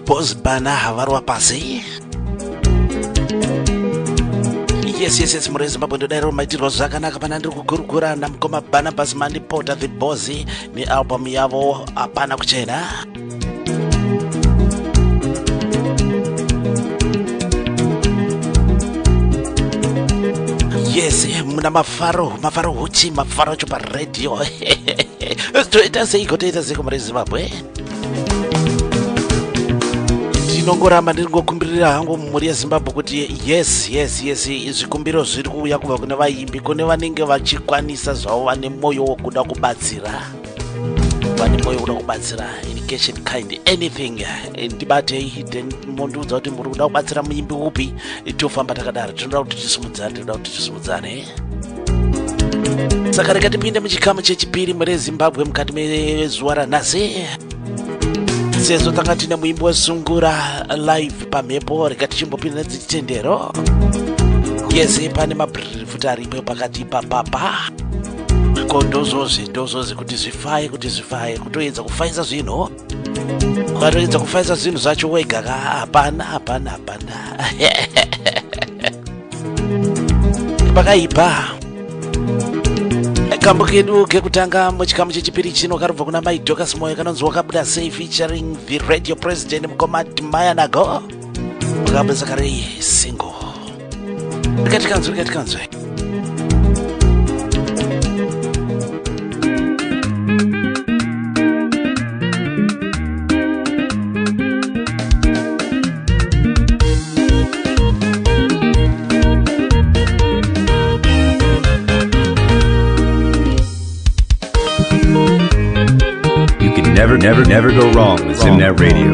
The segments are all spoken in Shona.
Bosbana havarwa pasi. Yes, muri Zimbabwe ndodaro maitirwa zvakanaka pana ndiri kugurugura namukoma bana Basmani Porter the Boss ni album yavo apana kuchena. Yes, muna mafaro huchi mafaro chupa radio. Toita sei muri Zimbabwe. Ndinongoramba ndingokumbirira hangu muri Zimbabwe kuti yes zvikumbiro zviri kuuya kubva kune vaimbi kune vanenge vachikwanisa zvavo vane moyo wokuda kubatsira education kind anything ndibatei mondiudza kuti muri kuda kubatsira muimbi upi tofamba takadaro tinoda kuti tisumudzane saka reka tipinde muchikamu chechipiri muri Zimbabwe mukati mezuva ranhasi sezvo tanga tine muimbi wesungura live pamhepo reka tichimbopinda nedzitendero. Yes, pane mabhirifuta aripo pakati papapa ko ndozvozi kuti zvifaye kutoedza kufaisa zvinhu ukatoedza kufaisa zvinhu zvacho wega hapana pakaipa. Kambo kedu kekutanga muchikamu chechipiri chino karubva kuna Maidocus Moyo kanonzi wakabuda sei featuring the radio president mukoma Maya Nago wakabuda sakare single. Rikatikanzwe Never go wrong with Zimnet Radio.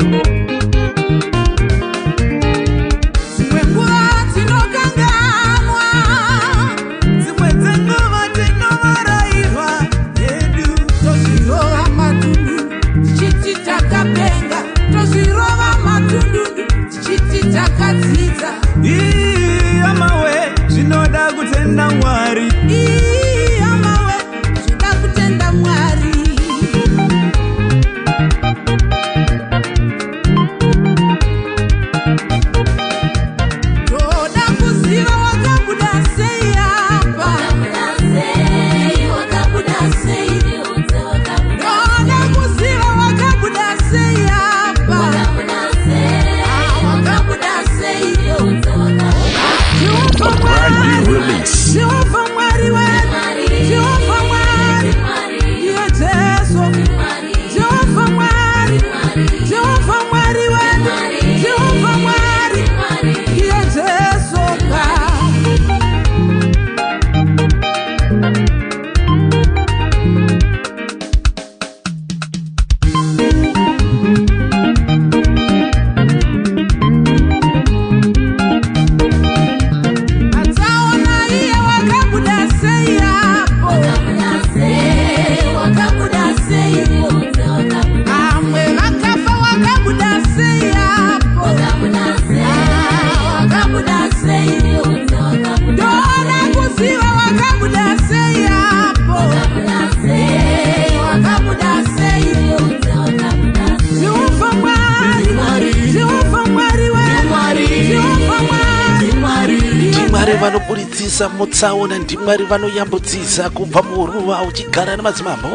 vanoburitsa mutsaona ndimwari vanoyambudzisa kubva muruva uchigara nemadzimambo.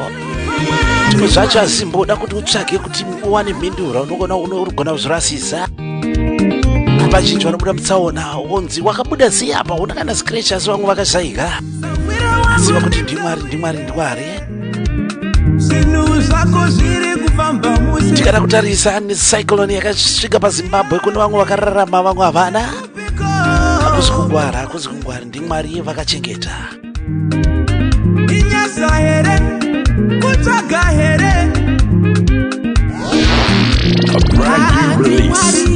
Zvimwe zvacho azimboda kuti utsvage kuti uwane mhinduro unogona kuzvirasisa. Vazhinji vanobuda mutsaona wonzi wakabuda sei apa una kana scratch asi vamwe vakashayika. Ziva kuti ndimwari. Tikada kutarisa necyclone yakasvika paZimbabwe kune vamwe vakararama vamwe havana. Akuzi kungwara ndimwari vakachengeta. Inyasa here kutaga here. A brand new release.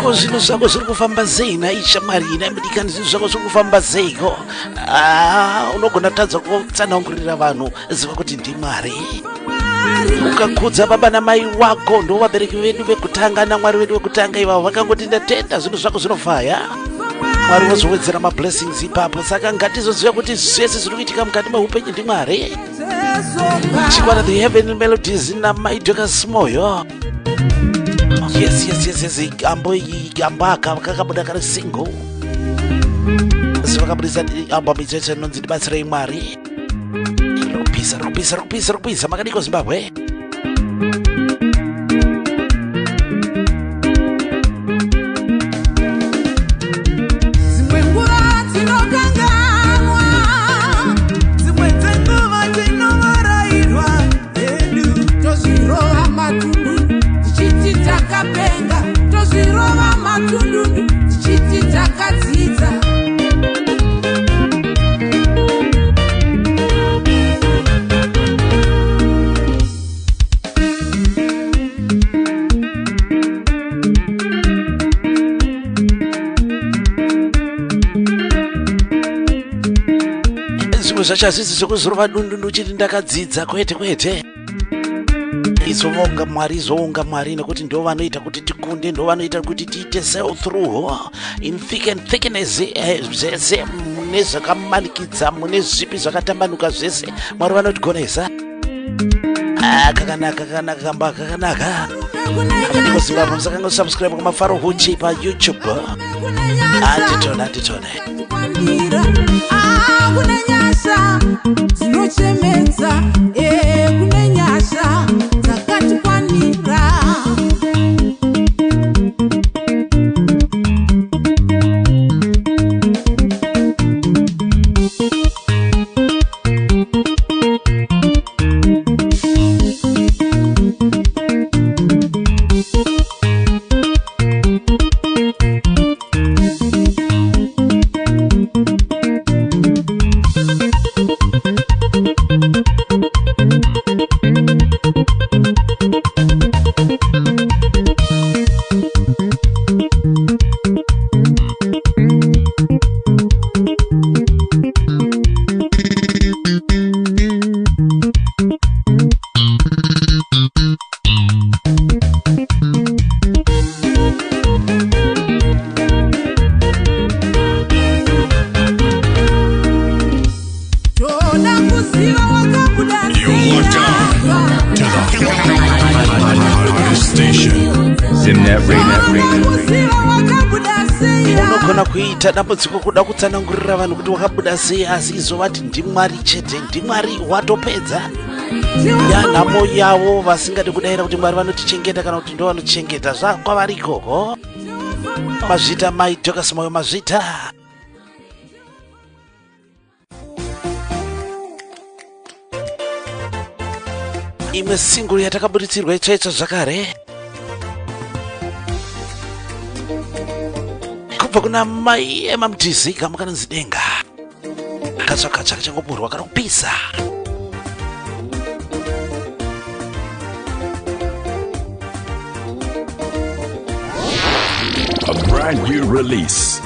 ko zvinhu zvako zviri kufamba sei naisha marina medikani zvinhu zvako zviri kufamba seiko unogona kutadza kutsanangurira vanhu ziva kuti ndimwari ukakudza baba namai wako ndo vabereki vedu vekutanga namwari wedu wekutanga ivavo vakangoti ndatenda zvinhu zvako zvinovhaya mwari wozowedzera mablessings ipapo saka ngatizoziva kuti zvese zviri kuitika mukati meupenyu ndimwari chikwana the heavenly melodies namaidokas moyo yes ambo aka kakabuda kari single zvakabudisa album ichocho inonzi ndibatsirei mwari rupisa makadiko Zimbabwe Zimwe nguva dzinokanganwa, dzimwe dzenguva dzinovarairwa hedu. Tozvirova matundu tichiti takapenga, tozvirova matundu tichiti takadzidza. zvacho hazvisi zvekuzorova dundundu chiti ndakadzidza kwete izounga mwari nekuti ndo vanoita kuti tikunde, ndo vanoita kuti tiite sail through in thick and thickness zvese mune zvakamanikidza mune zvipi zvakatambanuka zvese mwari vanotigonesa kakanaka akadiko Zimbabwe musakanga usubscribe kumafaro huchi pa YouTube anditone Kune nyasha dzinochemedza, kune nyasha dzakatikwanira. unogona kuita dambudziko kuda kutsanangurira vanhu kuti wakabuda sei asi izovati ndimwari chete, ndimwari watopedza yanhamo yavo vasingadi kudayira kuti mwari vanotichengeta kana kuti ndo vanotichengeta zvakwavari ikoko. Mazvita maidokas moyo mazvita imwe single yatakaburitsirwa itsvaitsva zvakare kubva kuna mai emamutizi kamukananzi denga katsvakatsva kachangoburwa kana kupisa A brand new release.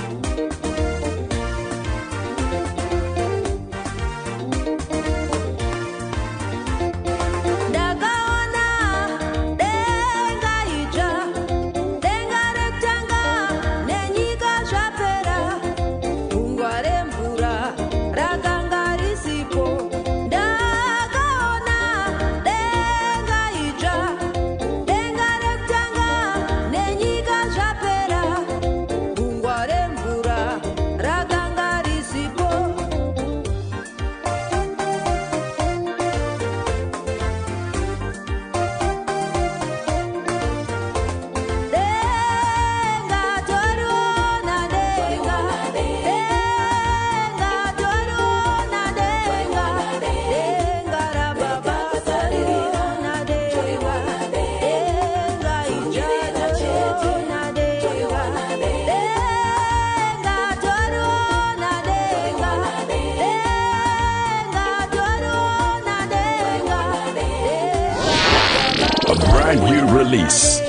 Brand new release.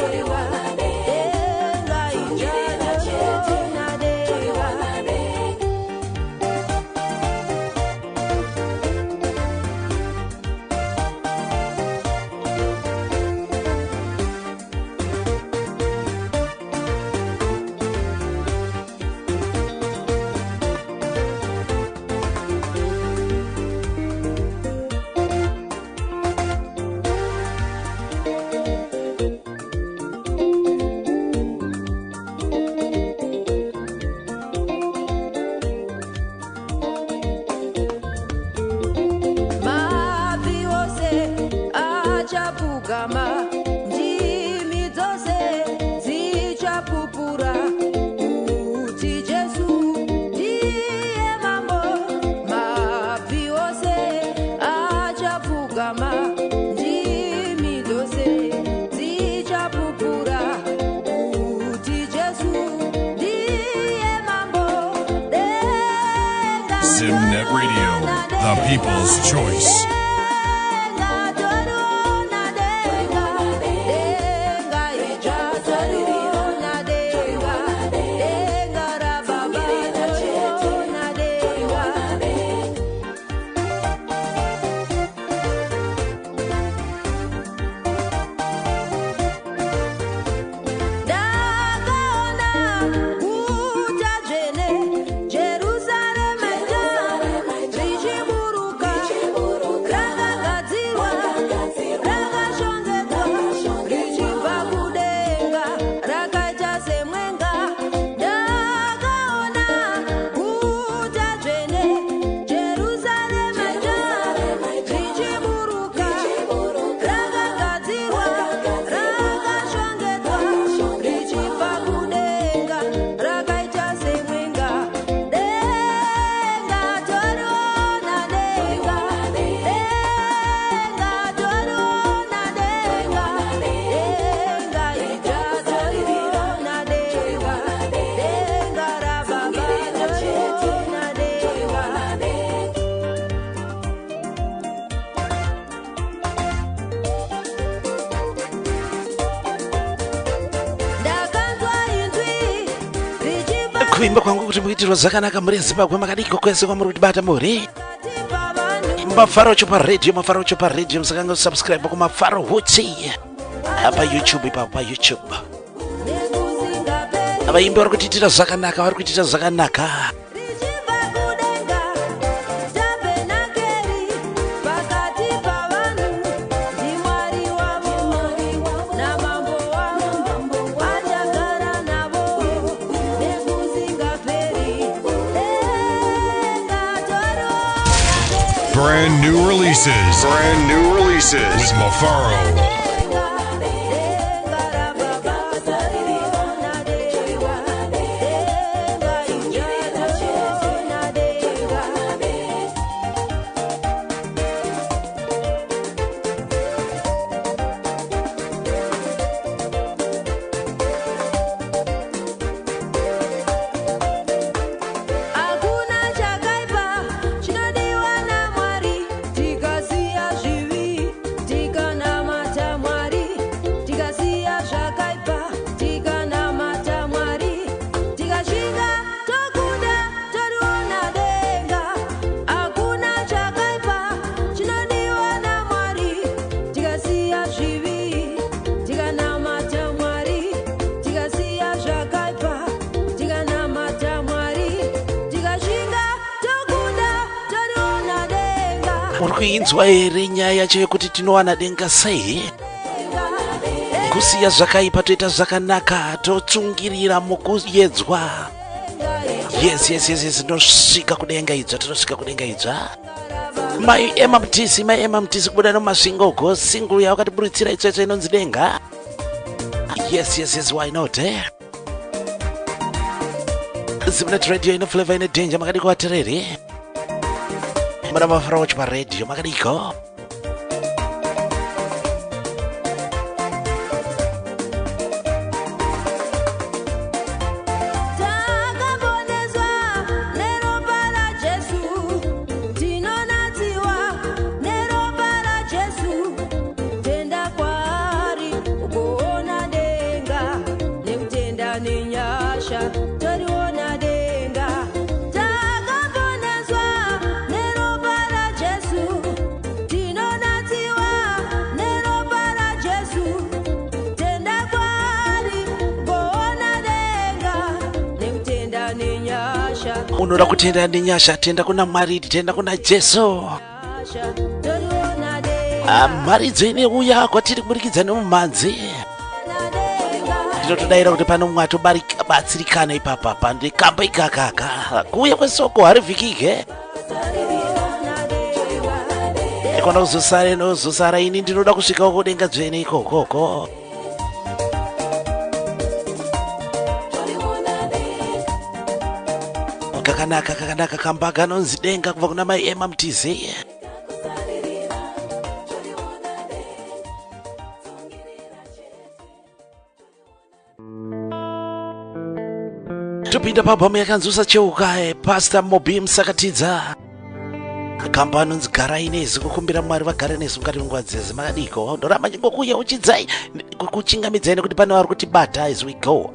Net Radio, the people's choice. Kuimba kwangu kuti muitirwa zvakanaka muri Zimbabwe makadiko kwese kwamuri kutibata muri Mafarocho pa radio musakanga subscribe ku Mafaro Huti apa YouTube pa YouTube. Abaimbi vari kutiitira zvakanaka. Brand new releases with Mafaro. Urikuinzwa here nyaya yacho yekuti tinowana denga sei? Kusiya zvakaipa toita zvakanaka, totsungirira mukuyedzwa. Yes, tinosvika kudenga idzva. Mai Emma Mtisi kubuda nomasvingo single yakatiburitsira itsvetsve inonzi denga. Yes, why not, eh? Zimnet radio ino flavor ine danger makadiko atereri. Mara Mafaro pa radio makadiko. Unoda kutenda nenyasha, tenda kuna Mwari, tenda kuna Jesu. Mari dzine uya kwatiri kuburikidza nemumhanzi. Ndinotodaira kuti pano mwato batsirikana ipapa pande kamba ikakaka. Kuuya kwesoko harivhikike. Ekona uzosara ini ndinoda kusvika kudenga dzvene ikoko. Kakanaka kamba kanonzi denga kubva kuna mai Emma Mtisi. tupinda pabhamu yakanzusa cheuka Pastor Mobi Msakatidza kamba anonzi garai nezi kukumbira Mwari vagare nezi mukati menguva dzese makadiko ndoramba chingokuya uchidzai kuchingamidzai nekuti pane vari kutibata as we go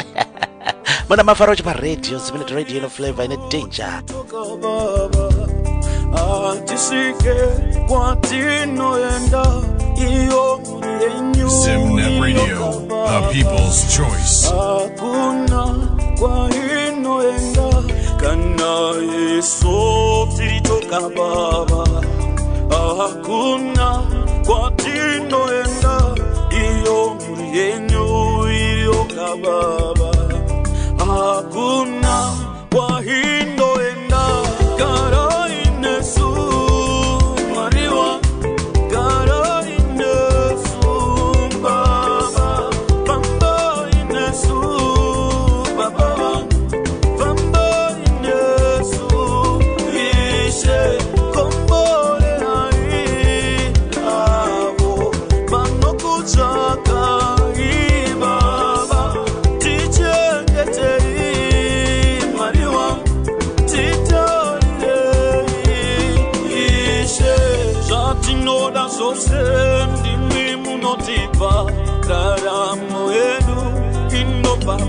muna mafaro chiparedio Zimineti Radio ino flavor ine danger Zimnet Radio, the people's choice. Kwa inoenda kana Yesu tilitoka baba hakuna kwa tinoenda iyo yenyu iyo kababa hakuna kwa inoenda kara inesu mariwa kara inesu baba bamba inesu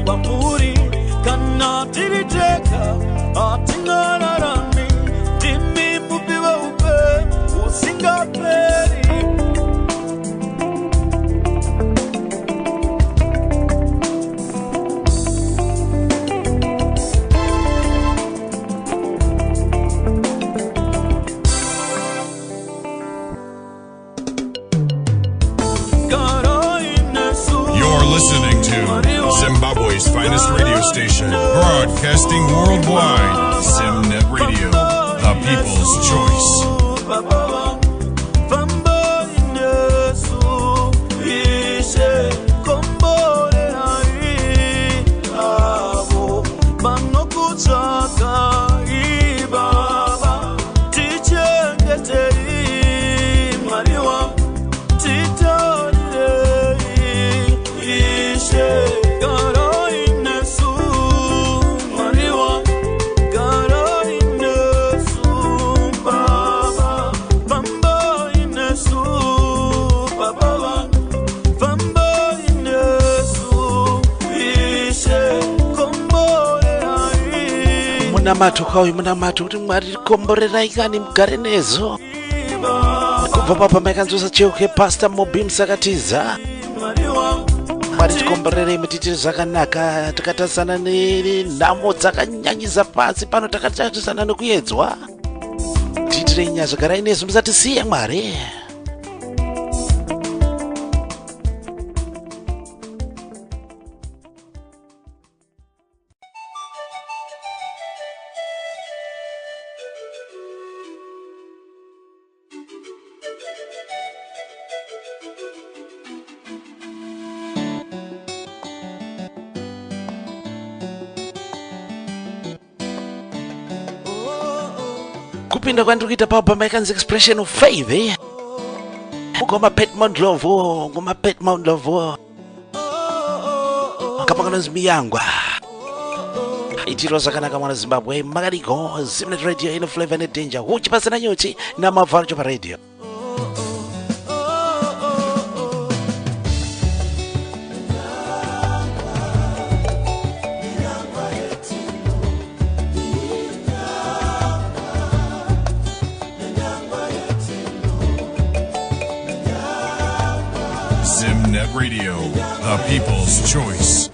Bamburi kana tiriteka atingararami timi mubiwa upe usingaperi Listening to Zimbabwe's finest radio station, broadcasting worldwide. Zimnet Radio, the people's choice. munamatu kuti Mwari komborerai kani mugare nezo kubva pabhamu yakanzusa cheuka Pastor Mobi Msakatidza Mwari tikomborerei mutitiri zvakanaka takatasana nenhamo dzakanyanyisa pasi pano takatatisana nekuedzwa tiitirei nyasha garai nezo musatisiye Mwari. kupinda kwandiri kuita pabhamu yakanzi Expression of Faith ngoma Petmount Love kapa kanonzi miyangwa itiro zvakanaka mwana Zimbabwe makadiko Zimineti Radio ino flavor ine danger uchipasana nyuchi namavharo chaparedio Zimnet Radio, the people's choice.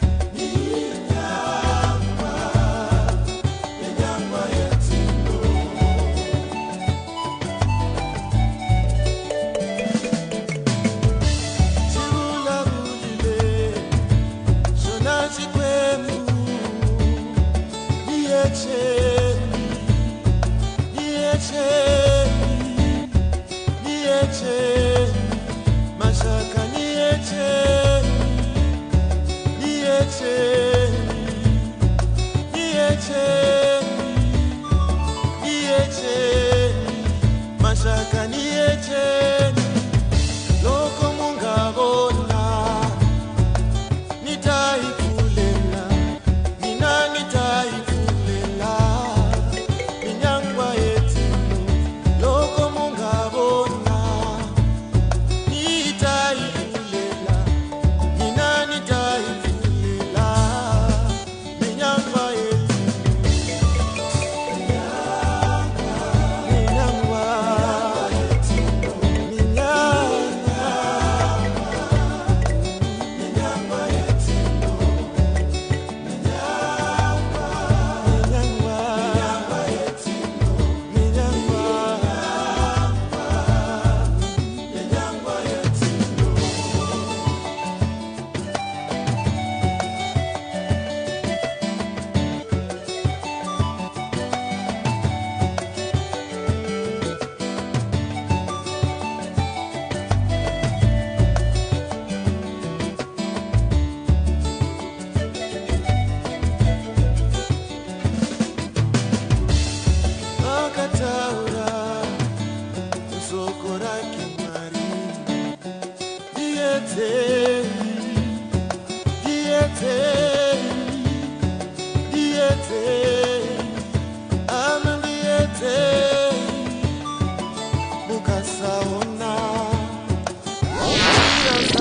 Mashaka niyeche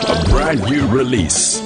A brand new release.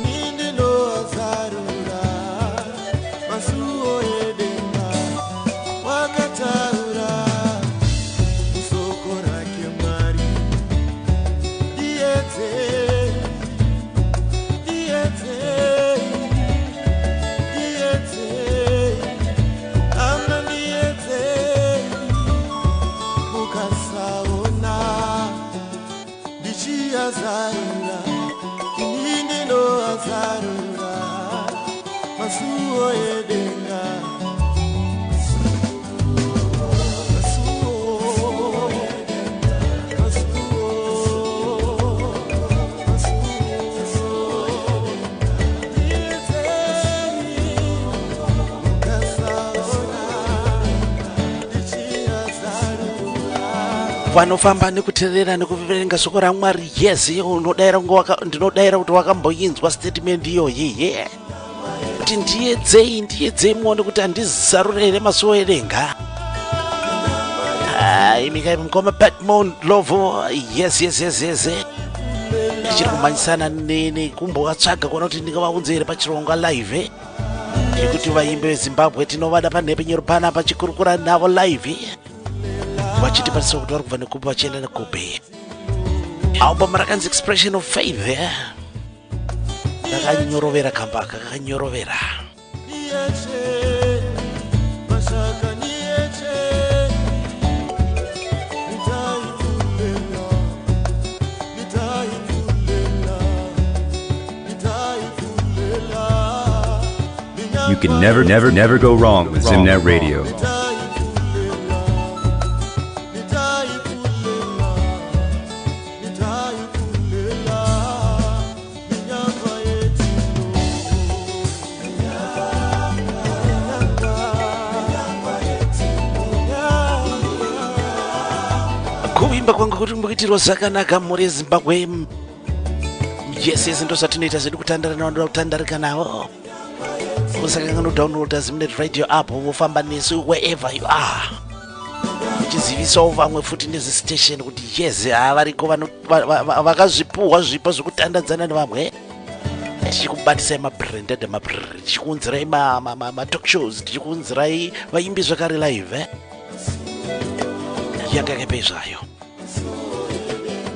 vanofamba nekuteerera nekuverenga shoko raMwari. Yes, ndinodaira kuti wakamboinzwa statement iyoyi kuti ndiedzei muone kuti handizarure here masuwo edenga. Imikai mukoma Batman Lovo. Yes. Ndichiri kumanyisana kumbovatsvaga kuona kuti ndingavaunze here pachirongwa live yekuti vaimbe veZimbabwe tinovada panhepe nyoro panapa chikurukura navo live vachitipatsira kuti vari kubva nekupi vachienda nekupi. Album rakanzi Expression of Faith kakanyorovera kambaka kakanyorovera. You can never go wrong with Zimnet Radio. Kuimba kwangu kuti mbukitirwa zvakanaka muri Zimbabwe. Yes, ndo zvatinoita zvedu kutandara navo ndoda kutandarika navo. Kusaka ngano download Zimnet Radio app wofamba nesu wherever you are. Uchizivisawo vamwe futi nezi station kuti yes variko vakazvipuhwa zvipo zvekutandadzana nevamwe. Tichikubatisai mabranded tichikunzirai talk shows, tichikunzirai vaimbi zvakare live yakakepei zvayo.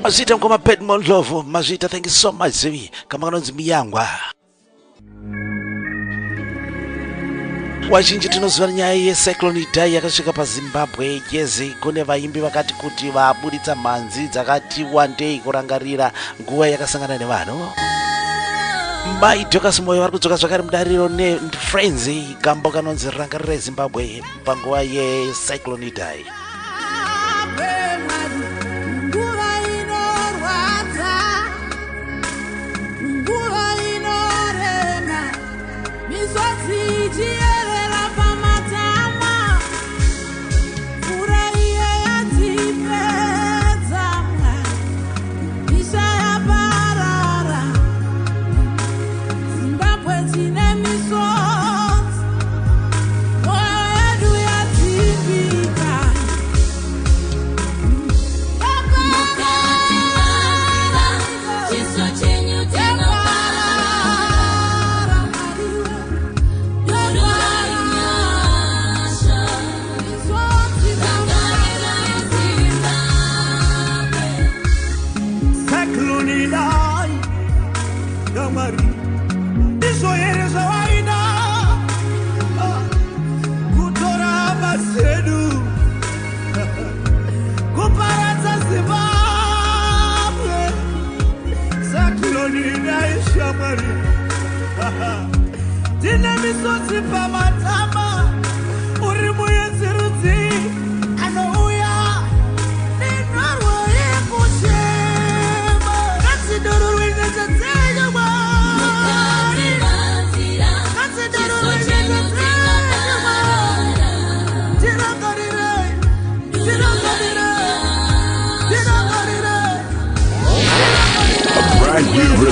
Mazvita mukoma Bedmond Love, mazvita, thank you so much Zivi. Kama kanonzi Miyangwa. Wazhinji tinoziva nyaya yecyclone Idai yakasvika paZimbabwe. Yezi kune vaimbi vakati kuti vabuditsa mhanzi dzakati wandei kurangarira nguva yakasangana nevanhu. Mai Dokas Moyo vari kudzoka zvakare mudariro neFriends gambo kanonzi rangarira Zimbabwe panguva yecyclone Idai.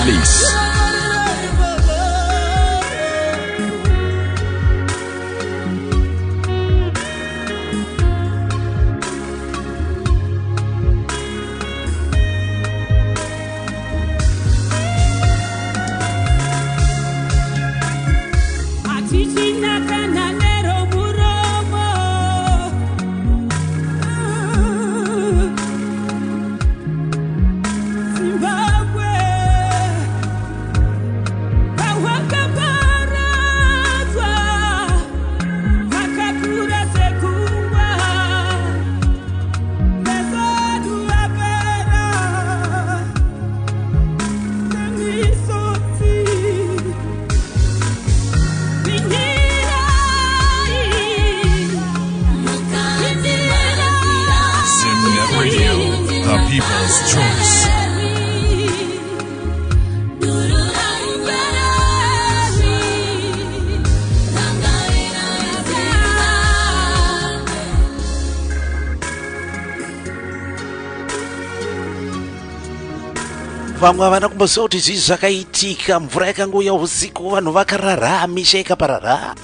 release. People's choice. Vamwe havana kumboziva kuti zvizvi zvakaitika. Mvura yakangouya usiku, vanhu vakarara, misha ikaparara.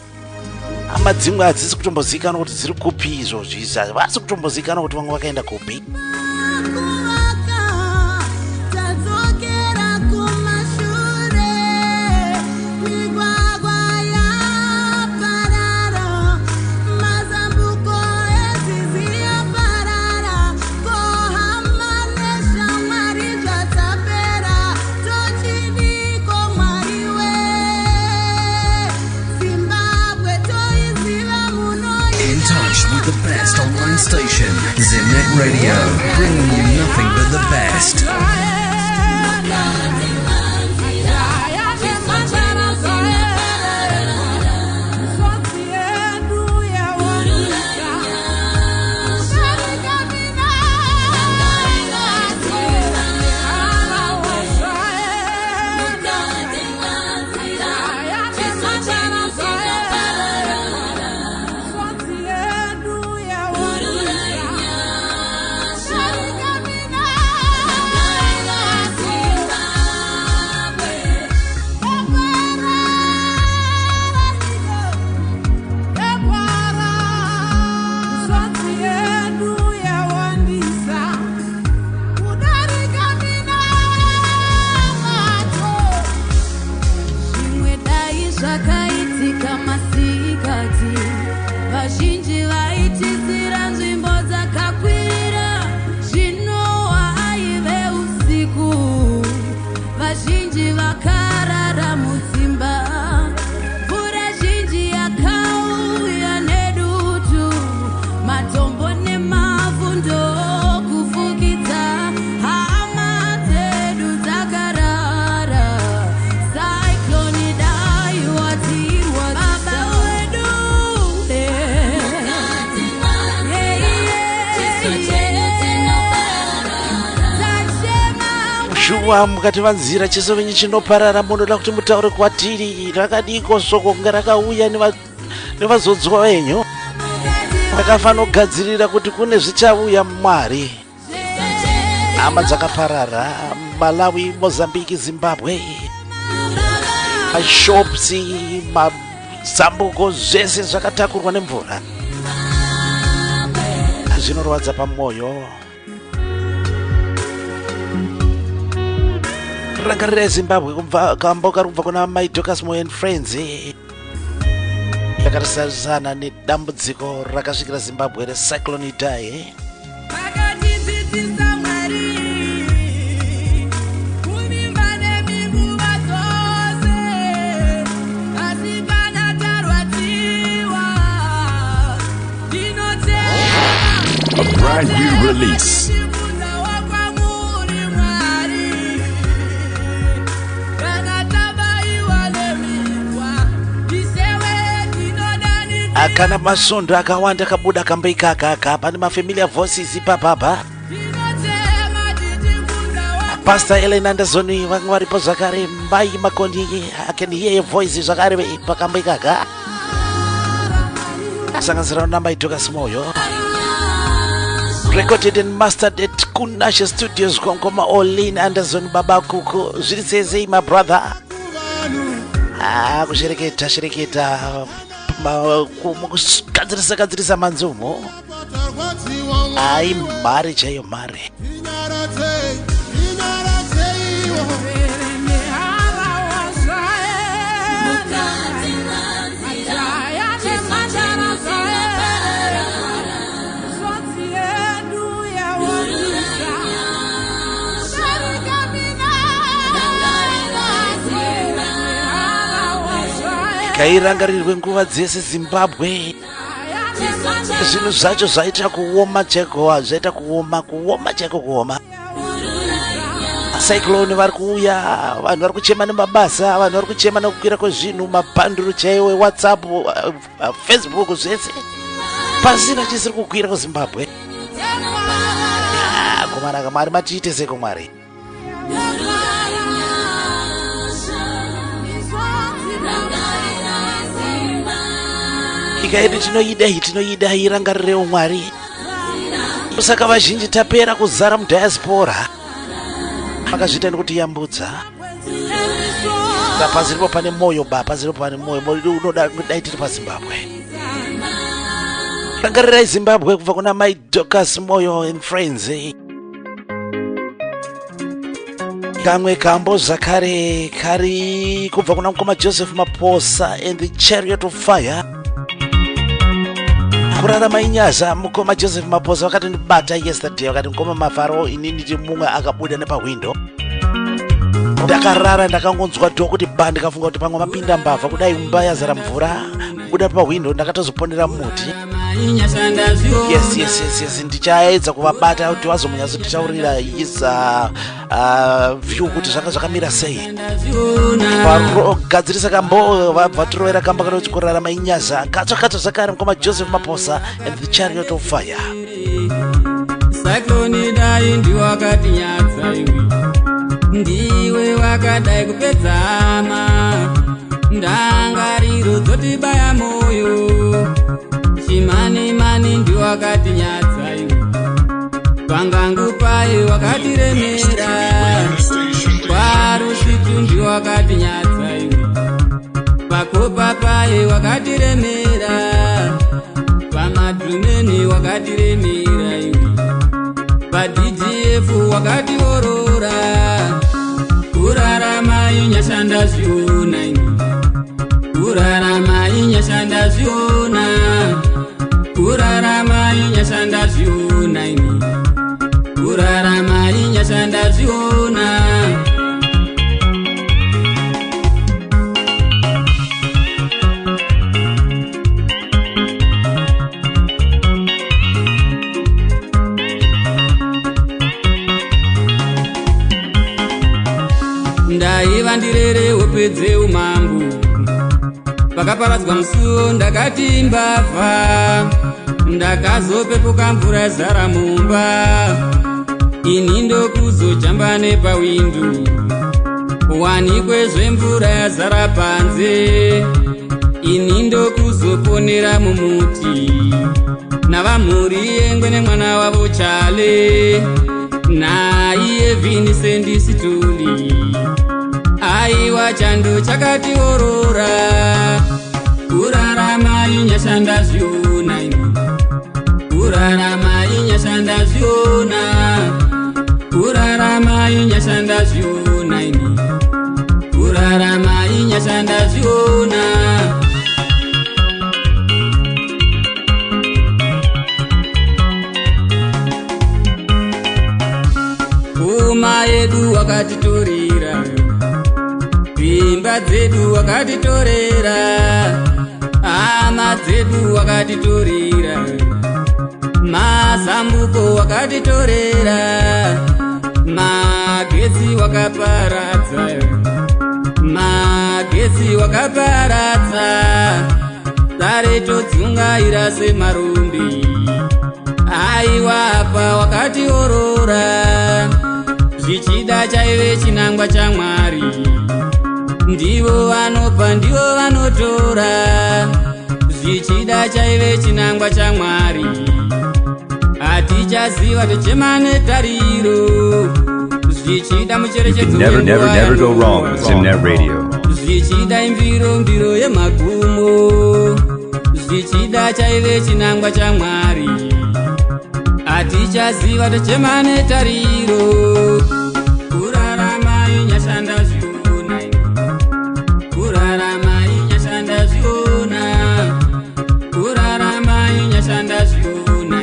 Hama dzimwe hadzisi kutombozikanwa kuti dziri kupi izvozvi, havasi kutombozikanwa kuti vamwe vakaenda kupi. The best online station, Zimnet Radio, bringing you nothing but the best. Shuwa mukati vanzira chiso venye chinoparara munoda kuti mutaure kwatiri rakadiko soko kunge rakauya nevazodzwa venyu. Ndakafanira kugadzirira kuti kune zvichauya Mwari. Hama dzakaparara Malawi, Mozambique, Zimbabwe, mashopsi, mazambuko zvese zvakatakurwa nemvura. Zvinorwadza pamwoyo. Rangarira Zimbabwe kamboka kubva kuna My Docas Moyo and Friends yakarisana nedambudziko rakasvikira Zimbabwe recyclone Idai. A brand new release. Akana masondo akawanda kabuda kambaika kaka pane mafamilia voices papapa. Pastor Ellen Anderson varipo zvakare, Mbai Makondi can hear voice zvakare pakambaika kaka. Sanganisira namba My Docas Moyo. Recorded and mastered at Kunasha Studios Kongoma Olin Anderson Baba Kuku Zilizezi my brother. Kushereketa kugadzirisa manzumo. Ai mari chayo mari. Kairangarirwe nguva dzese Zimbabwe. Zvinhu zvacho zvaita kuoma cheko, zvaita kuoma cheko kuoma. Cyclone vari kuuya, vanhu vari kuchema nemabasa, vanhu vari kuchema nekukwira kwezvinhu, mabhanduru chaiwo, WhatsApp, Facebook zvese. Pasina chisiri kukwira kuZimbabwe. Kumanaka Mwari matiite seko Mwari. Nyika yedu tinoida irangarirewo Mwari. Saka vazhinji tapera kuzara mudiaspora. Makazviita nekuti yambudza. Paziripo pane moyo paziripo pane moyo unoda kudai tiri paZimbabwe. Rangarirai Zimbabwe kubva kuna my Dorcas Moyo and friends. Kamwe kambo zakare kari kubva kuna mukoma Joseph Maposa and the Chariot of Fire. Kurarama inyaza mukoma Joseph Maposa wakati ndibata yesterday wakati mukoma Mafaro inini ndi mumwe akabuda nepa window. Ndakarara ndakangonzwa to kuti bandi kafunga kuti pamwe mapinda mbavha kudai mbaya zara mvura kuda pa window ndakatozoponera muti. Yes ndichaedza kuvabata kuti vazomunyazo tichaurira isa view kuti zvakamira sei. Gadzirisa kambo vabvatiroera kamba kana chikorarama inyaza katso zakare mukoma Joseph Maposa and the Chariot of Fire. Cyclone dai ndiwakati nyatsa iwe ndiwe wakadai kupedzama ndangariro dzotibaya moyo chimani ndiwakati nyatsa iwe pangangu paye wakatiremera kwarusitu ndiwakati nyatsa iwe pakopa paye wakatiremera pamadhumeni wakatiremera iwe paDGF wakatiorora kurarama inyashanda zviona kurarama inyashanda zviona kurarama inyashanda zviona kurarama inyashanda zviona ndaiva ndirere upedze umambo pakaparadzwa musuwo ndakati mbavha ndakazopepuka mvura yazara mumba ini ndokuzojamba nepawindu wanikwe zvemvura yazara panze ini ndokuzoponera mumuti navamhuri yengwe nemwana wavo Chale naiye Vincent Situli aiwa chando chakatiorora kurarama inyashanda zviona kurarama inyashanda zviona kurarama inyashanda zviona kurarama inyashanda zviona uma yedu wakatitorera imba dzedu wakatitorera ama dzedu wakatitorera mazambuko wakatitorera magetsi wakaparadza dare todzungaira semarumbi aiwa apa wakatiorora zvichida chaive chinangwa chaMwari ndivo vanopa ndivo vanotora zvichida chaive chinangwa chaMwari atichaziva tochemane tariro zvichida mucherechedzo Never go wrong with Zimnet Radio. zvichida mbiro yemagumo zvichida chaive chinangwa chaMwari atichaziva tochemane tariro kurarama inyashanda zviona kurarama inyashanda zviona kurarama inyashanda zviona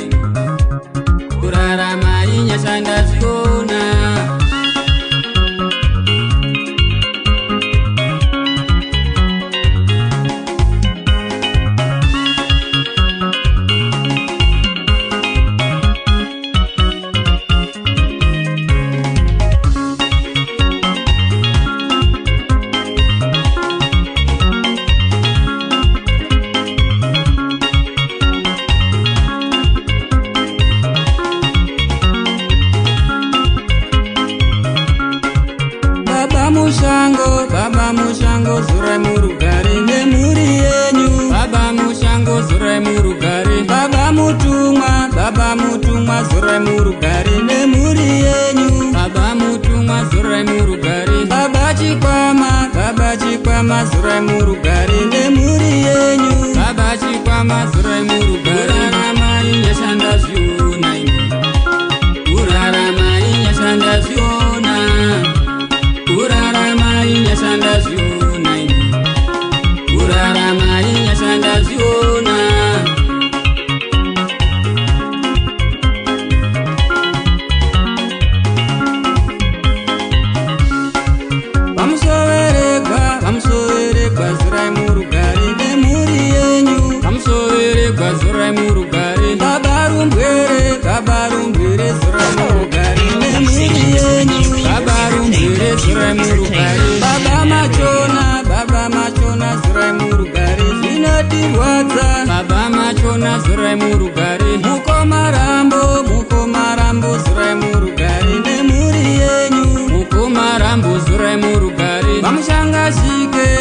kurarama inyashanda zviona Baba mushango zure murugare nemuri yenyu Baba mushango zure murugare Baba mutumwa zure murugare nemuri yenyu Baba mutumwa zure murugare Baba chikwama zure murugare nemuri yenyu Baba chikwama zure murugare Kurarama inyashanda zviona Kurarama inyashanda zviona kurarama inyashanda zviona kurarama inyashanda zviona vamusoverekwa zirai murugare nemuri yenyu vamusoverekwa zirai murugare baba rumbwere zirai murugare nemuri yenyu baba rumbwere zirai murugare baba machona zirai murugare zvinotirwadza baba machona zirai murugare mukomarambo zirai murugare nemuri yenyu mukomarambo zirai murugare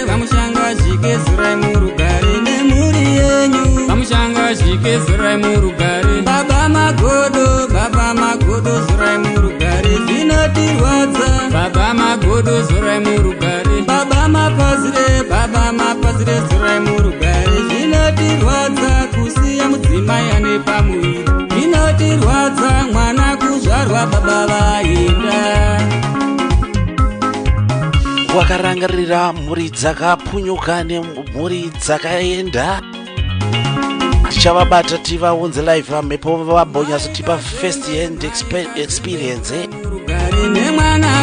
vamushangazvike zirai murugare nemuri yenyu vamushangazvike zirai murugare baba magodo zirai murugare zvinotirwadza baba magodo zirai murugare baba mapazire zirai murugare zvinotirwadza kusiya mudzimai ane pamuviri zvinotirwadza mwana kuzvarwa baba vaenda wakarangarira mhuri dzakapunyuka nemhuri dzakaenda tichavabata tivaunze live vamhepo vambonyazotipa first hand experience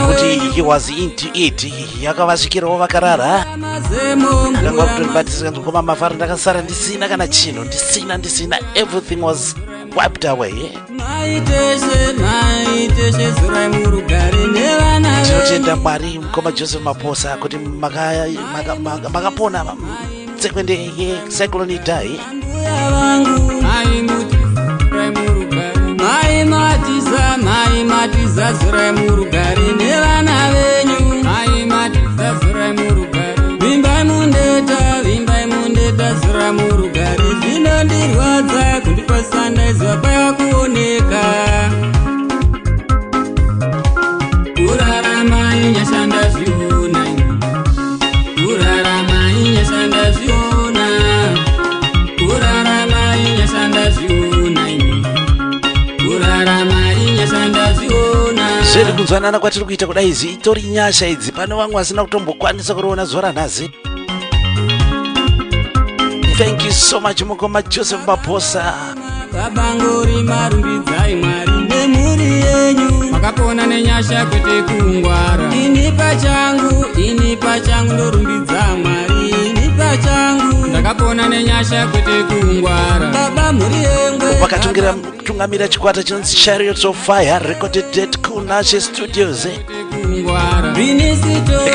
kuti he was into it yakavasvikirawo vakarara akangwa kutonibatisika ndikoma mafara ndakasara ndisina kana chinhu ndisina everything was wiped away tinotenda Mwari mukoma Joseph Maposa kuti makapona tsekwende yecyclone idai mai matiza zirai murugare nevana venyu mai matiza zirai murugare vimbai mundeta zirai murugare zvinondirwadza kundipasandaizwa paya kuoneka kurarama inyashanda zviona kurarama inyashanda zviona kurarama inyashanda zviona kurarama inyashanda zviona zviri kunzwanana kwatiri kuita kudai izi itori nyasha idzi pane vamwe vasina kutombokwanisa kuriona zuva ranhasi. Thank you so much mukoma Joseph Maposa. Babangori marumbidzai Mwari nemhuri yenyu makapona nenyasha kwete kungwara ini pachangu ndorumbidza Mwari ini pachangu ndakapona nenyasha kwete kungwara baba mhuri yenyu vakatungamira chikwata chinonzi Chariots of Fire recorded at Kunashe Studios.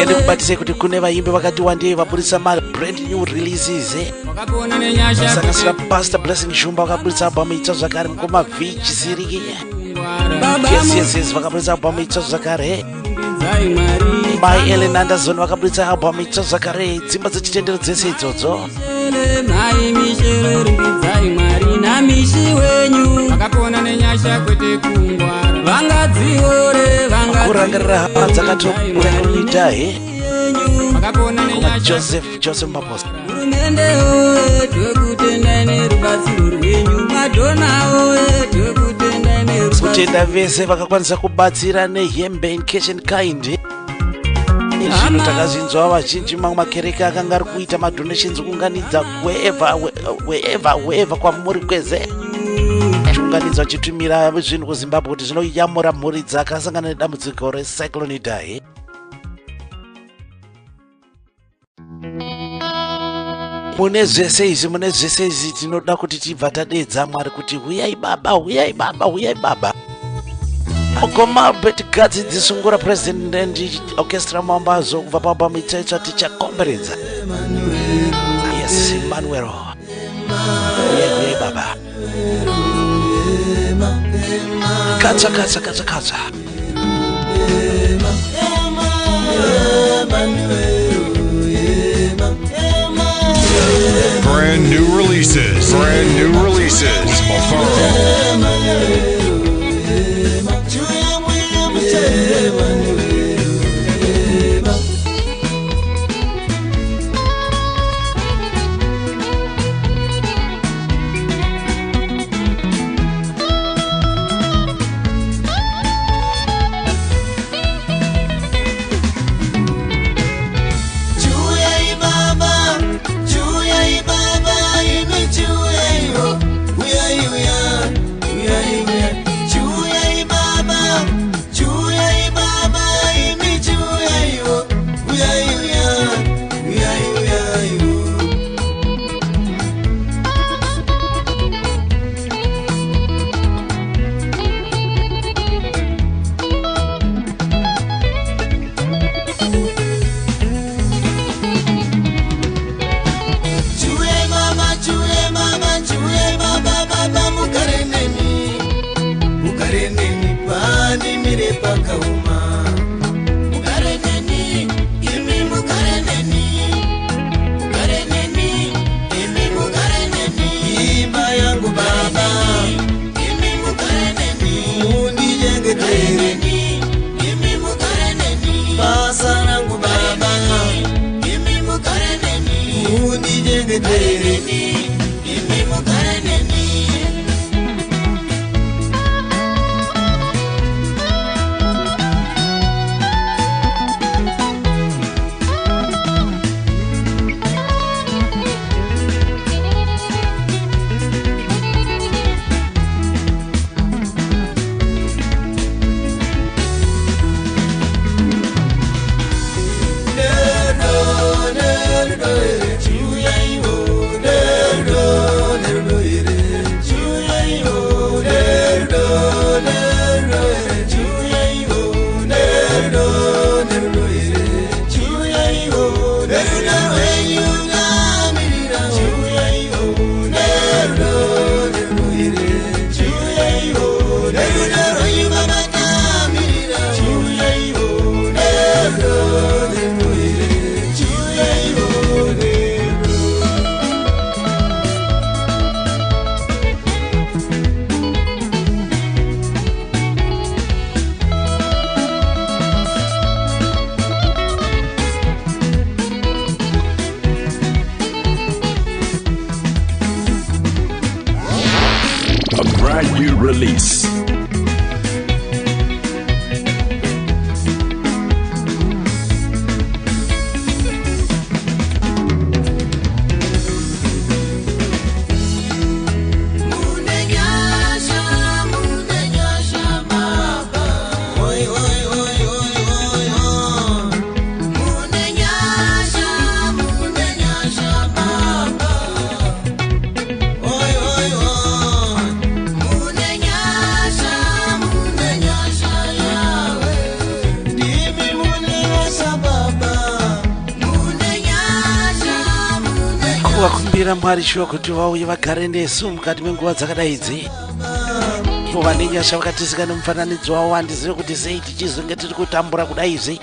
Ndikubatisei kuti kune vaimbi vakati wandei vaburisa ma brand new releases. Sangasira Pastor Blessing Shumba vakaburisa album itsva zvakare mukoma Vich Siriki. Yes vakaburisa album itsva zvakare. By Ellen Anderson vakaburisa album itsva zvakare dzimba dzechitendero dzese idzodzo. mai mishero rumbidzai Mwari namishi wenyu vakapona nenyasha kwete kungwara vangadziore kurangarira dzakatokuita vakapona nenyasha Joseph Maposa hurumende oye twekutendai nerubatsiro rwenyu madhona oye twekutendai nerubatsiro kutenda vese vakakwanisa kubatsira nehembe in cash and kind. Zvino takazinzwa vazhinji mamwe makereke akanga ari kuita madonations kuunganidza wherever kwamuri kweze chiunganidza chitumira zvinhu kuZimbabwe kuti zvinoyamura mhuri dzakasangana nedambudziko recyclone Idai. Mune zvese izvi tinoda kuti tibva tadedza Mwari kuti huyai baba. Ogoma Betgadzi Dzisungura President and Orchestra Mambazo kubva pamba mitsetsa tichakomberedza. Yes, Emmanuel. Huyai baba. Katsa. Brand new releases. Release. Kumbira Mwari shuwa kuti vauye vagare nesu mukati menguva dzakadai idzi. Vane nyasha vakatisika nemufananidzo wavo, handizive kuti sei tichizonge tiri kutambura kudai izvi.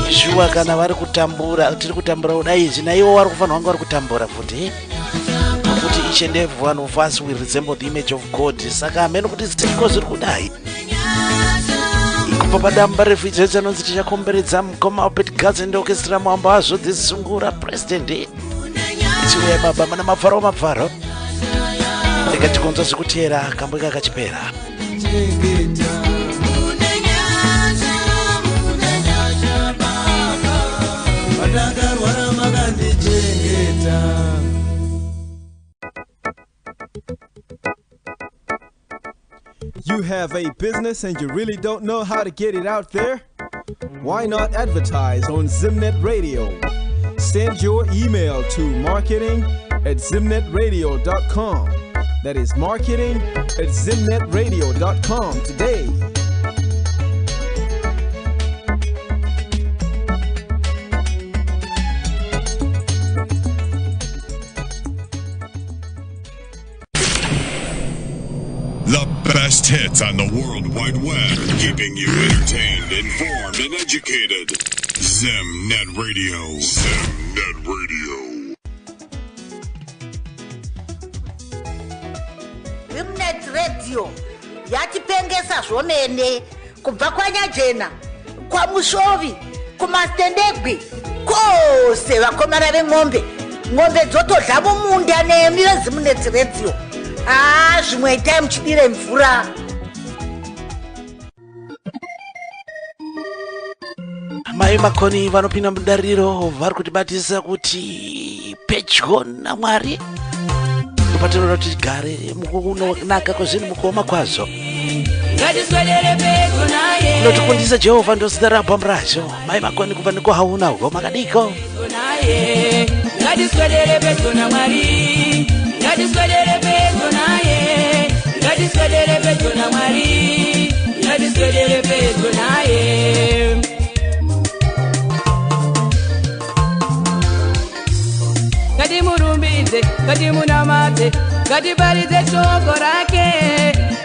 shuwa kana vari kutambura tiri kutambura kudai izvi naiwo wari kufanira wanga vari kutambura futi kuti each and every one of us will resemble the image of God. Saka ameno kuti zitiko zviri kudai kubva padamba refu idzedzi anonzi tichakomberedza mukoma wapet girls and orchestra mwamba wazvo dzisungura president tiuya baba mana mapfaro mapfaro ndeka tikonzwa zvekutera kambo kakachipera You have a business and you really don't know how to get it out there? Why not advertise on Zimnet Radio? Send your email to marketing@zimnetradio.com. That is marketing@zimnetradio.com today. The best hits on the World Wide Web, keeping you entertained, informed, and educated. Zimnet Radio. Zimnet Radio. Zimnet Radio yatipengesa zvomene kubva kwanyajena kwamushovi kumastendegwi kose vakomana veng'ombe dzotodla mumunda nemi vezimnet Radio. Zvimwe itai muchidire mvura. mai makoni vanopinda mudariro vari kutibatisa kuti pedyo naMwari ndopatinooda kuti tigare mukunaka kwezvinhu mukuoma kwazvo unotikundisa Jehovha ndozita rabhamu razvo. mai makoni kubva nekuhauna uko makadiko ngatiswedere pedyo naMwari, ngatiswedere pedyo naye, ngatiswedere pedyo naMwari, ngatiswedere pedyo naye. Ngatimurumbidze, ngatimunamate, ngatiparidze shoko rake,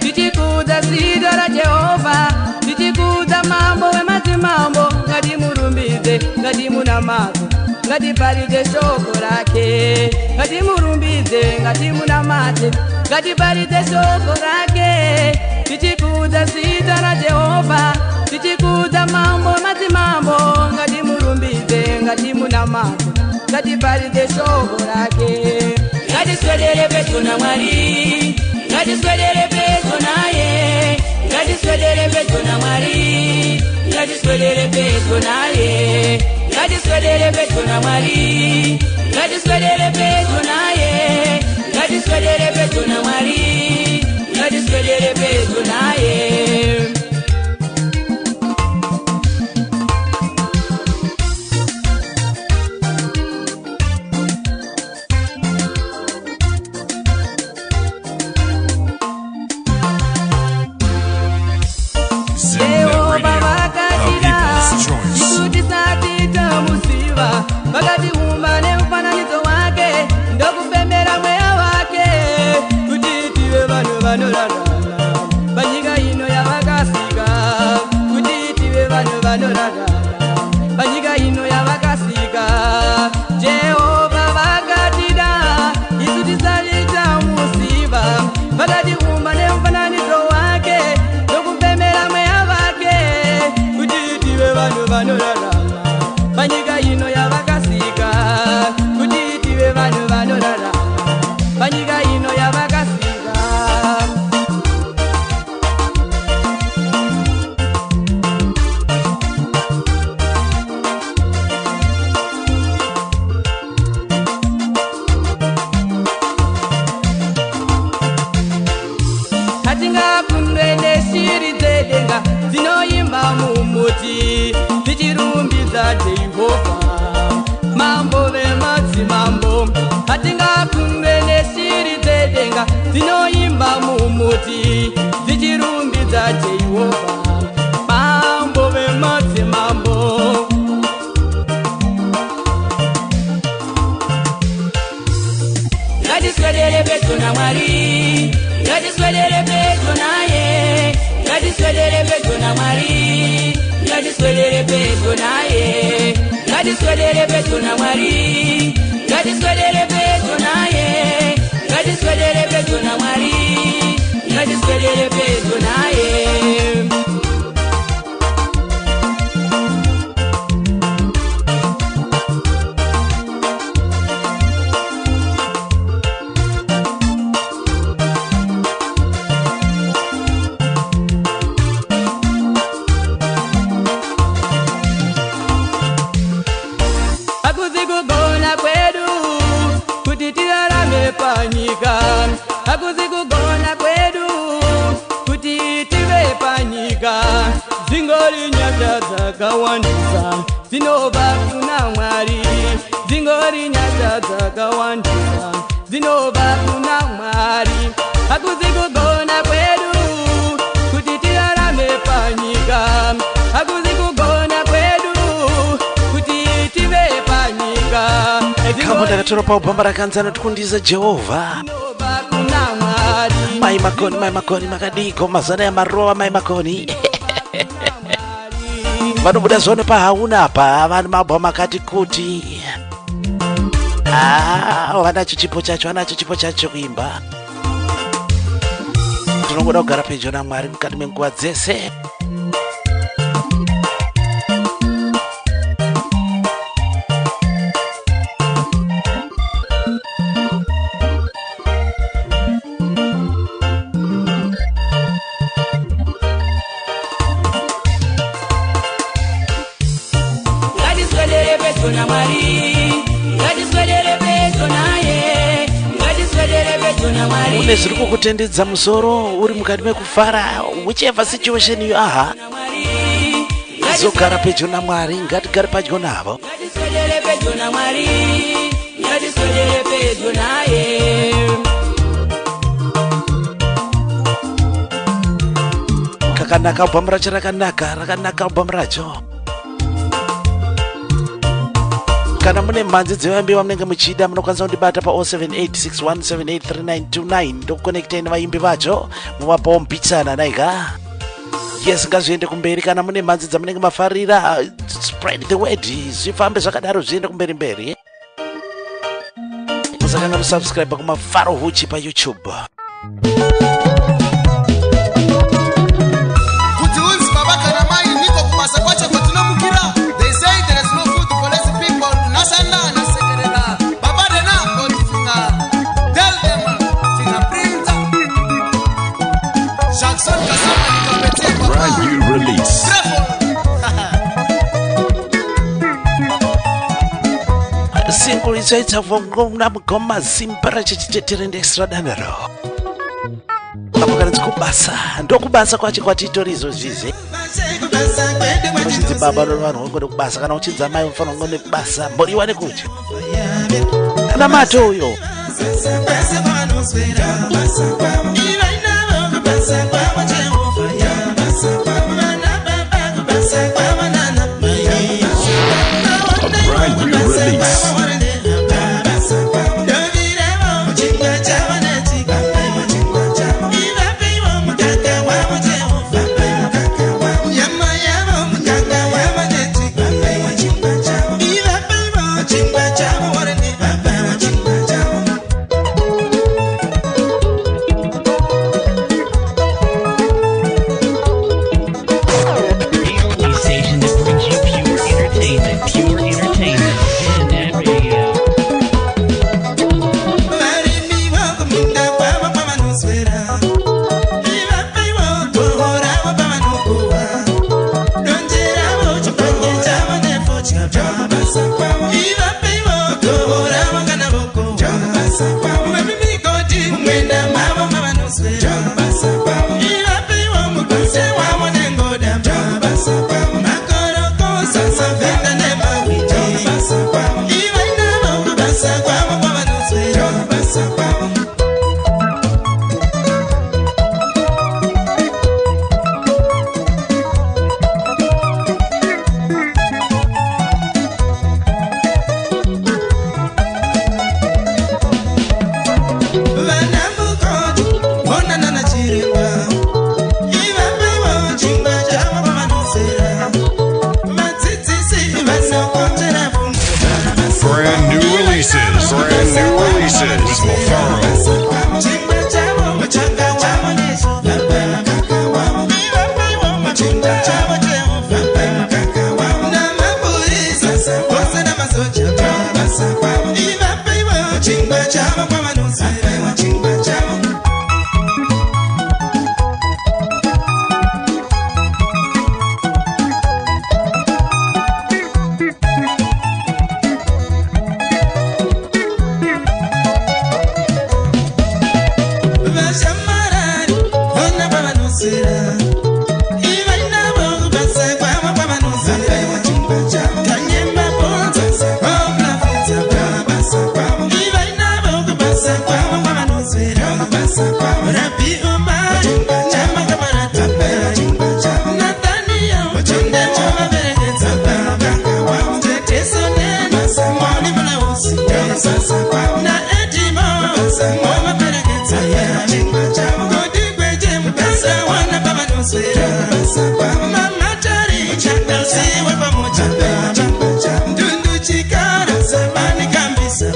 tichikudza zita raJehovha, tichikudza mambo wemadzimambo. Ngatimurumbidze, ngatimunamate, ngatiparidze shoko rake, ngatimurumbidze, ngatimunamate, ngatiparidze shoko rake, tichikudza zita raJehovha, tichikudza mambo wemadzimambo. Ngatimurumbidze, ngatimunamate, ngatiparidze shoko rake. Ngatiswedere pedyo naMwari, ngatiswedere pedyo naye, ngatiswedere pedyo naMwari, ngatiswedere pedyo naye, ngatiswedere pedyo naMwari, ngatiswedere pedyo naye, ngatiswedere pedyo naMwari, ngatiswedere pedyo naye. Vakatiumba nemufananidzo wake, ndokupembera mweya wake, kuti tive vanhu vanorarama panyika ino yavakasika, kuti tive vanhu vanorarama panyika ino yavakasika. Jehovha vakatida isu tisaita musiva, vakatiumba nemufananidzo wake, ndokupembera mweya wake, kuti tive vanhu vanorarama panyika ino yavakasika, kuti tive vanhu vanorarama panyika ino yavakasika. Hatingakundwe neshiri dzedenga dzinoimba mumuti tichirumbidza Jehovha mambo vemadzimambo. Hatingakundwe neshiri dzedenga dzinoimba mumuti tichirumbidza Jehovha mambo vemadzimambo. Ngatiswedere pedyo naMwari, ngatiswedere pedyo naye, ngatiswedere pedyo naMwari, ngatiswedere pedyo naye, ngatiswedere pedyo na Mwari, ngatiswedere pedyo naye, ngatiswedere pedyo na Mwari, ngatiswedere pedyo naye. Hakuzi kugona kwedu kuti tive panyika, zingori nyasha dzakawandisa dzinobva kuna Mwari, zingori nyasha dzakawandisa dzinobva kuna Mwari. Hakuzi kugona kwedu kuti tirarame panyika, hakuzi kugona kwedu kuti tive panyika. Kama ndakatoro pa ubamba rakanzana tukundiza Jehovah. Mai makoni makadiko mazana ya maroa mai makoni. Vanobuda zone pa hauna pa vanhu mabwa makati kuti vanacho chipo chacho kuimba. Tinongoda kugara pedyo naMwari mukati menguva dzese. Ziri kukutendedza musoro uri mukati mekufara, whichever situation you are, zogara pedyo naMwari, ngatigare padyo navo. Kakanaka album racho rakanaka album racho. Kana mune mhanzi dzevambiwa munenge muchida munokwanisa kundibata pa 0786178329 ndokukonektai nevaimbi vacho muvapawo mpitsana naika. Yes, ngazviende kumberi. Kana mune mhanzi dzamunenge mafarira, spread the word, zvifambe zvakadaro zviende kumberi mberi. Musakanga musubscribe kumafaro huchi pa YouTube. Kuti unzi baba kana mai niko kumasa kwacho kwatinomukira. They say there is no food for lazy people. Nasana nasekerera baba dena kotifunga. Tell them tinga printa. Jackson kasama nikapete papa. Brand new release. Single ichaita vongona mugoma zimbara chichiteterende extra danero. Apokanzi kubasa ndokubasa kwacho kwatitorizo zvize. Uchinzi baba vanhu vangode kubasa, kana uchinzi amai unofana kungone kubasa, mboriwane kuti kana mato uyo. A brand new release. Station that brings you pure entertainment. Pure entertainment. na edimo mama pereketa godi gweje mkasa wana baba nusera mama tari chanda siwa pamoja ndundu chikara sabani kambisa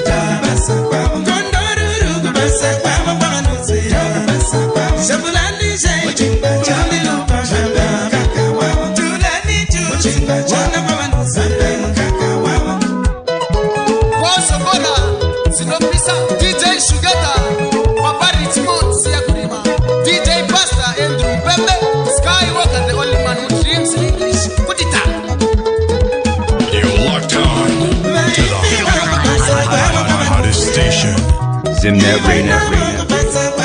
kondoruru kubasa kwa baba nusera shabulandi jai chandi lupa tulani tu wana baba nusera DJ Shugeta, Papa Richmond, Siakurima, DJ Pastor Andrew Pembe, Skywalker, the only man who dreams in English. Put it up. You're locked on to the hottest station. Zimnet Radio.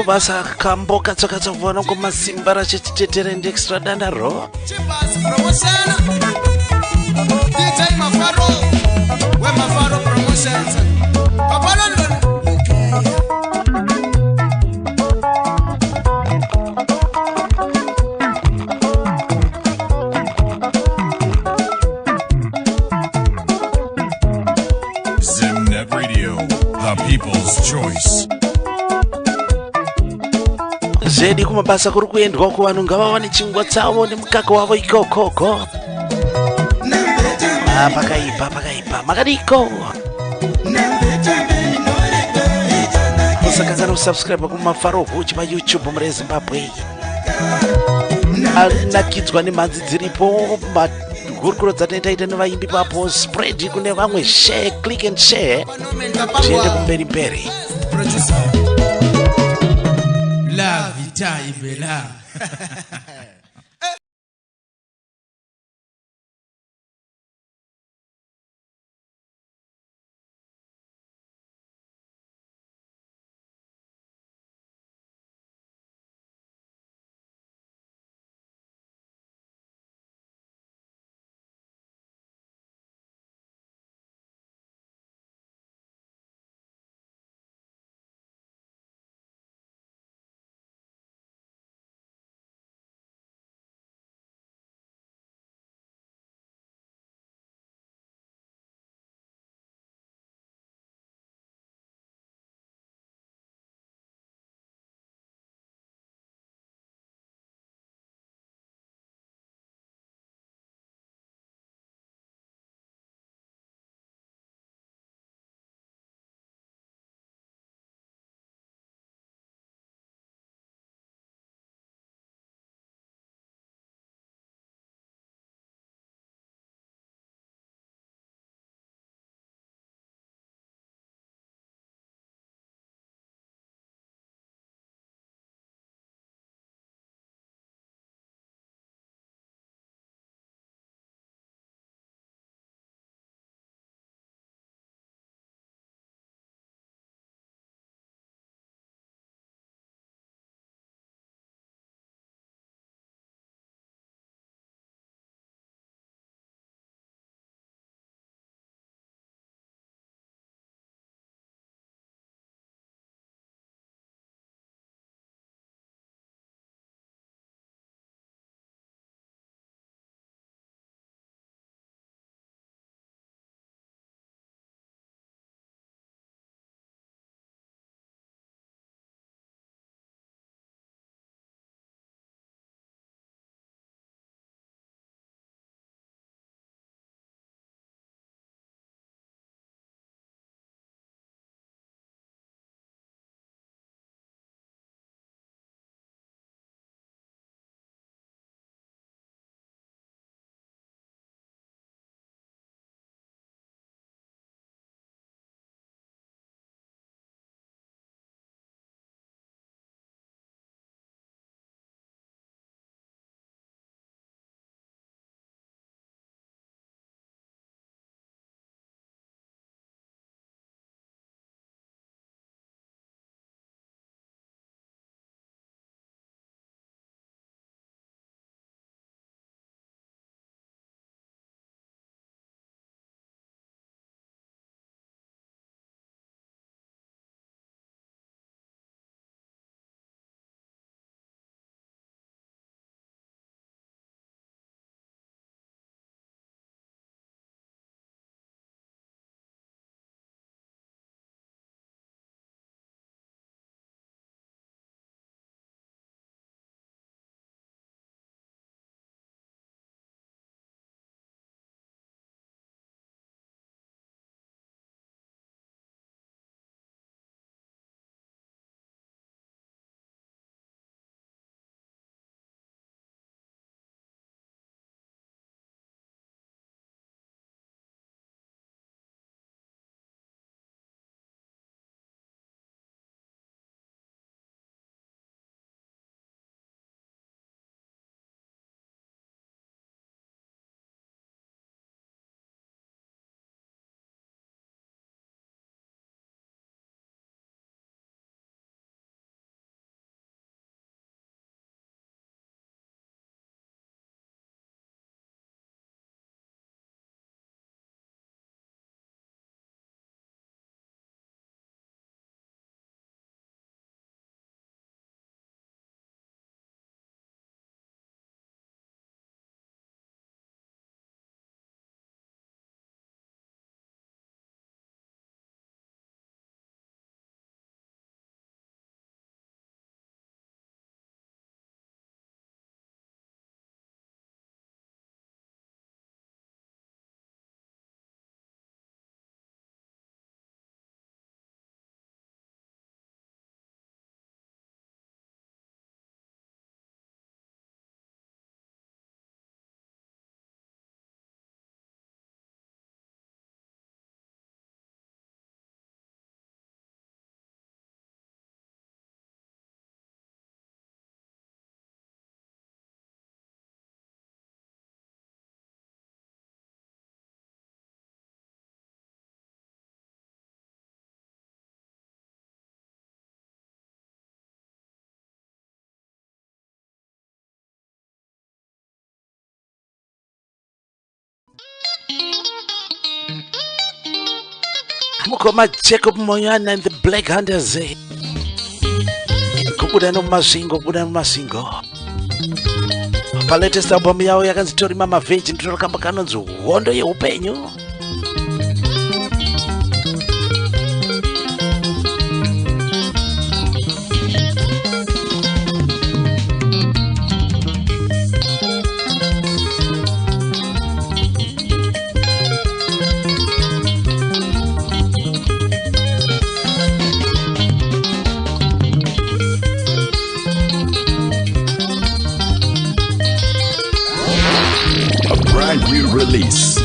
Basa kambo katsoka vona ko masimba ra chitetere ndi extra danda ro Chibas promotion DJ Mafaro we Mafaro promotions Papa London Zimnet Radio, the people's choice. Zedi kumabasa kuri kuendwa ku vanhu ngavawane chingwa tsavo nemukaka wavo ikokoko pakaipa makadiko musakazana kusubscribe kumafaro huchi pa YouTube muri Zimbabwe alinakidzwa nemhanzi dziripo hurukuro dzatinoita nevaimbi papo spread kune vamwe share click and share tiende kumberi mberi La vita ibela Mukoma Jacob Moyana and the Black Hunters. Kubuda no masingo. Pa latest album yao yakanzitori Mama Veg ndinokamba kanonzi hondo yeupenyu. New release.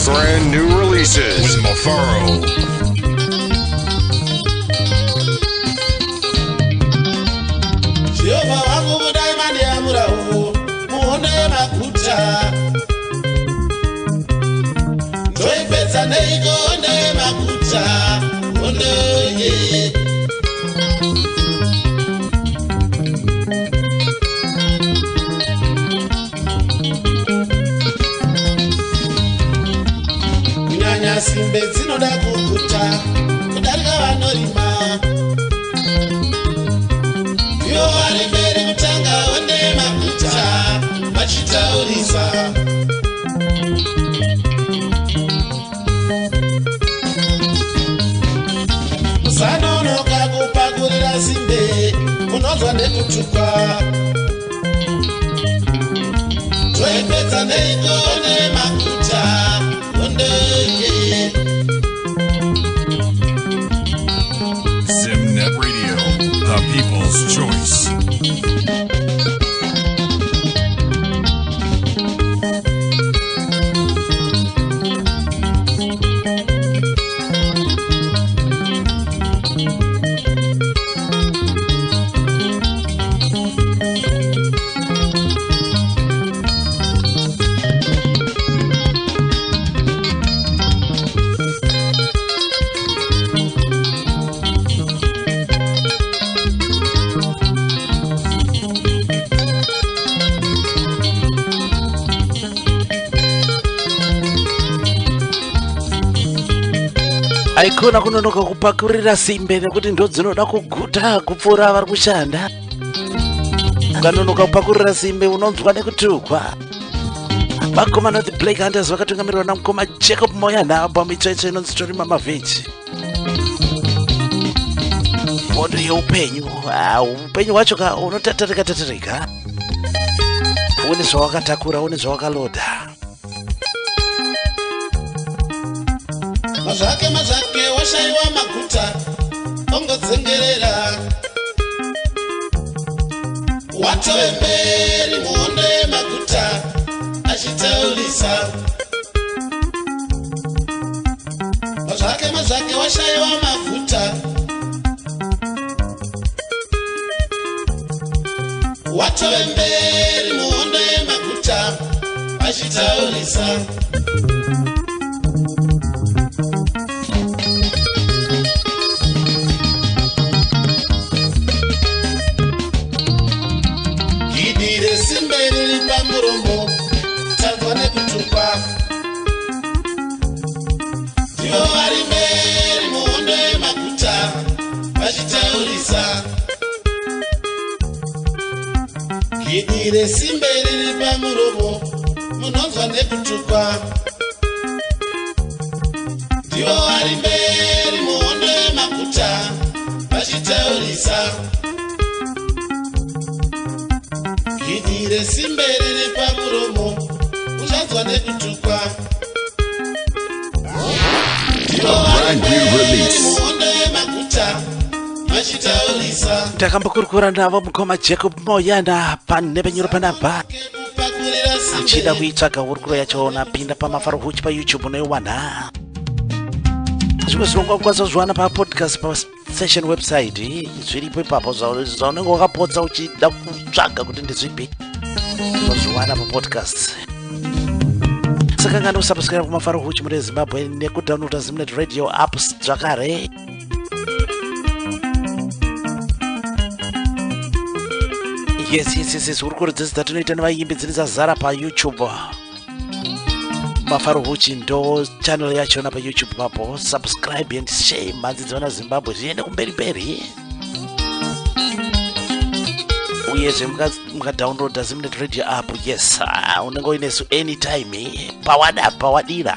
Brand new releases with Mafaro. Simbe dzinoda kukuta kudarika vanorima ivo vari mberi kutanga onde makuta vachitaurisa musanonoka kupakurira simbe munonzwa nekutukwa toipedza neiko nemakuta ondoye. Zimnet Radio, the people's choice. Aikona kunonoka kupakurira simbe nekuti ndo dzinoda kuguta kupfuura vari kushanda. ukanonoka kupakurira simbe unonzwa nekutukwa. Vakomana the Black Hunters vakatungamirirwa namukoma Jacob Moyana pamitsvaitsva inonzi Torima Mavheji. Mhondo yeupenyu, upenyu hwacho unotatarika une zvawakatakura, une zvawakaloda. Mazvake washayiwa maguta ongodzengerera watove mberi muhondo yemaguta achitaurisa. Mazvake washayiwa maguta watove mberi muhondo yemaguta achitaurisa. Muromo tadzwa nekutukwa ndivo vari mberi muhondo yemaguta vachitaurisa. Gidi resimbe riri pamuromo munonzwa nekutukwa ndivo vari mberi muhondo yemaguta vachitaurisa. Gidire simbe riri pamuromo uchanzwa nekutukwa muhondo yemaguta vachitaurisa. Takambokurukura navo mukoma Jacob Moyana panepenyuro panapa achida kuitsvaga hurukuro yacho napinda pamafaro huchi paYouTube unoiwana. Zvimwe zvirongwa kukwanisa kuzviwana papodcast pasession website zviripo ipapo zvaunenge wakapodza uchida kutsvaga kuti ndezvipi zozviwana papodcast. Saka ngani usubscribe kumafaro huchi muri Zimbabwe nekudownloada Zimnet Radio apps zvakare. Yes, hurukuro dzese dzatinoita nevaimbi dzine dzazara paYouTube. Mafaro huchi ndo channel yachona pa YouTube papo. Subscribe and share mhanzi dzona Zimbabwe zviende kumberi. Uyezve mukadownloada Zimnet Radio app, yes, unenge uinesu anytime pawadira.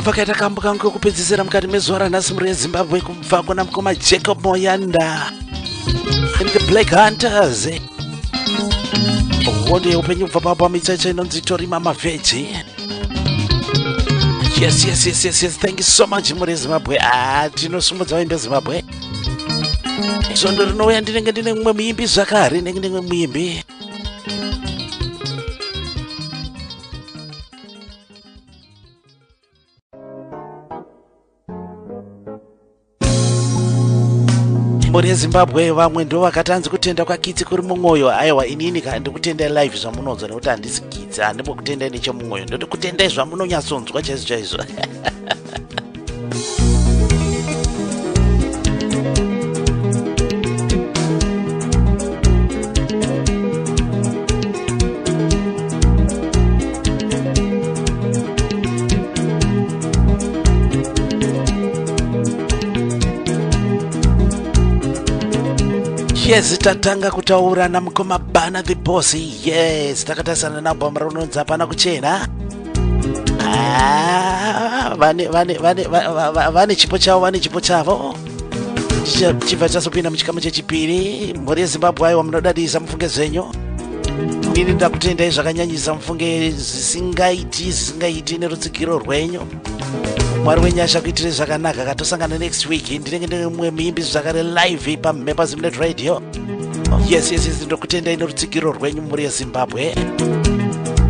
Pakaita kambo kangu kokupedzisira mukati mezuva ranhasi muri Zimbabwe kubva kuna mukoma Jacob Moyana and the Black Hunters. Hondo yeupenyu kubva papo pamitsvaitsva inonzi Torima Mavheji. Yes, thank you so much muri Zimbabwe. Tinosumudza vaimbi Zimbabwe. Zondo rinouya ndinenge ndine mumwe muimbi zvakare, ndinenge ndine muimbi. Muri Zimbabwe vamwe ndo vakatanzi kutenda kwakitsi kuri mumwoyo. Aiwa inini kandi kutenda live zvamunonzwa nekuti handisi kitsi, handimbo kutenda nechemumwoyo, ndoti kutenda zvamunonyatsonzwa chaizvo. Yes, tatanga kutaura na mkoma bana the boss. Yes, takatasana na bomba runonza hapana kuchena. Vane chipo chavo. Chiva chasopina mchikama chechipiri. Mbori Zimbabwe ayo mnodadisa mfunge zenyo. Nini ndakutenda zvakanyanyisa mfunge zisingaiti nerutsikiro rwenyu. Mwari wenyasha kuitire zvakanaka. Katosangana next week ndinenge ndine mumwe muimbi zvakare live paMhepa Zimnet Radio. Yes, ndokutenda ine rutsikiro rwenyu muri Zimbabwe.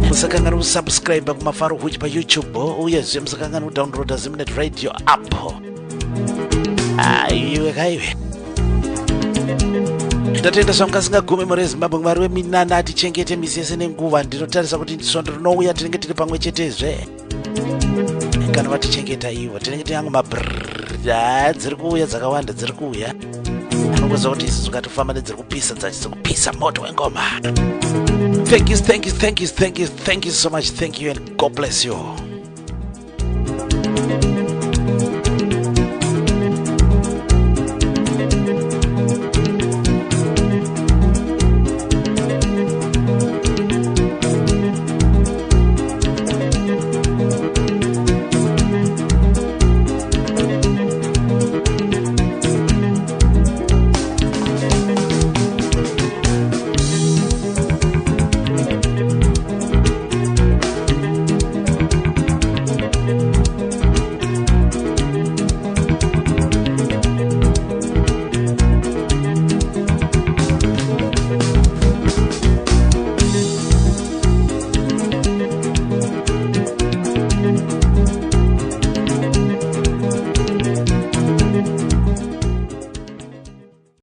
Musakangana kusubscribe kumafaro huchi pa YouTube uyezve musakangana kudownloada Zimnet Radio app. Iwe kaiwe ndatenda zvamukasingagumi muri Zimbabwe. Mwari weminana atichengete misi yese nenguva. Ndinotarisa kuti svondo rinouya tinenge tiri pamwe chetezve kana vatichengeta ivo tinenge tinyangu mabrrrr dziri kuuya dzakawanda dziri kuuya anongoza kuti isi tukatofamba nedziri kupisa dzachisi kupisa moto wengoma. Thank you so much. Thank you and God bless you.